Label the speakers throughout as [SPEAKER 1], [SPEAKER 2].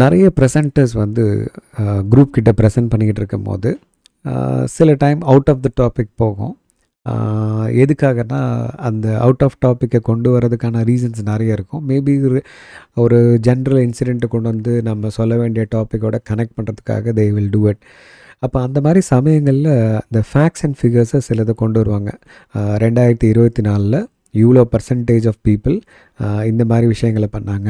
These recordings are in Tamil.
[SPEAKER 1] நிறைய ப்ரெசென்டர்ஸ் வந்து குரூப் கிட்ட ப்ரெசென்ட் பண்ணிக்கிட்டு இருக்கும்போது சில time out of the topic போகும். எதுக்காகனா அந்த அவுட் ஆஃப் டாப்பிக்கை கொண்டு வரதுக்கான ரீசன்ஸ் நிறைய இருக்கும். மேபி ஒரு ஜென்ரல் இன்சிடெண்ட்டை கொண்டு வந்து நம்ம சொல்ல வேண்டிய டாப்பிக்கோட கனெக்ட் பண்ணுறதுக்காக தே வில் டூ இட். அப்போ அந்த மாதிரி சமயங்களில் இந்த ஃபேக்ட்ஸ் அண்ட் ஃபிகர்ஸை சிலதை கொண்டு வருவாங்க. 2024 இவ்வளோ பர்சன்டேஜ் ஆஃப் பீப்புள் இந்த மாதிரி விஷயங்களை பண்ணாங்க.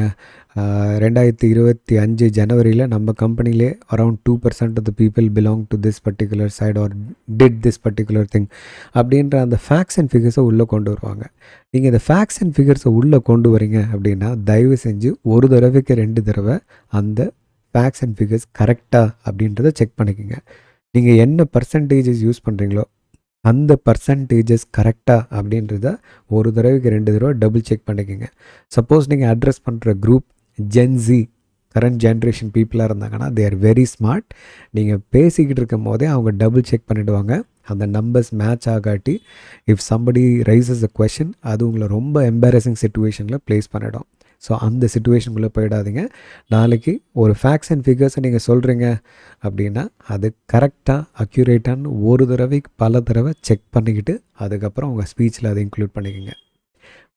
[SPEAKER 1] 2025 ஜனவரியில் நம்ம கம்பெனிலே around 2% of the people belong to this particular side or did this particular thing அப்படின்ற அந்த ஃபேக்ட்ஸ் அண்ட் ஃபிகர்ஸை உள்ளே கொண்டு வருவாங்க. நீங்கள் இந்த ஃபேக்ட்ஸ் அண்ட் ஃபிகர்ஸை உள்ளே கொண்டு வரீங்க அப்படின்னா தயவு செஞ்சு ஒரு தடவைக்கு 2 தடவை அந்த ஃபேக்ட்ஸ் அண்ட் ஃபிகர்ஸ் கரெக்டாக அப்படின்றத செக் பண்ணிக்கோங்க. நீங்கள் என்ன பர்சன்டேஜஸ் யூஸ் பண்ணுறீங்களோ அந்த பர்சன்டேஜஸ் கரெக்டாக அப்படின்றத ஒரு தடவைக்கு 2 தடவை டபுள் செக் பண்ணிக்கோங்க. சப்போஸ் நீங்கள் அட்ரஸ் பண்ணுற குரூப் ஜென்ஸி கரண்ட் ஜென்ரேஷன் பீப்புளாக இருந்தாங்கன்னா தே ஆர் வெரி ஸ்மார்ட். நீங்கள் பேசிக்கிட்டு இருக்கும் போதே அவங்க டபுள் செக் பண்ணிவிடுவாங்க. அந்த நம்பர்ஸ் மேட்ச் ஆகாட்டி if somebody raises a question அது உங்களை ரொம்ப எம்பாரசிங் சிச்சுவேஷனில் ப்ளேஸ் பண்ணிடும். ஸோ அந்த சிச்சுவேஷனுக்குள்ளே போயிடாதீங்க. நாளைக்கு ஒரு ஃபேக்ட்ஸ் அண்ட் ஃபிகர்ஸை நீங்கள் சொல்கிறீங்க அப்படின்னா அது கரெக்டாக அக்யூரேட்டான்னு ஒரு தடவைக்கு பல தடவை செக் பண்ணிக்கிட்டு அதுக்கப்புறம் உங்கள் ஸ்பீச்சில் அதை இன்க்ளூட் பண்ணிக்கோங்க.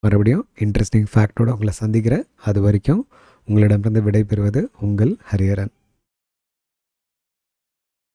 [SPEAKER 1] மறுபடியும் இன்ட்ரெஸ்டிங் ஃபேக்டோடு உங்களை சந்திக்கிறேன். அது வரைக்கும் உங்களிடமிருந்து விடைபெறுவது உங்கள் ஹரிஹரன்.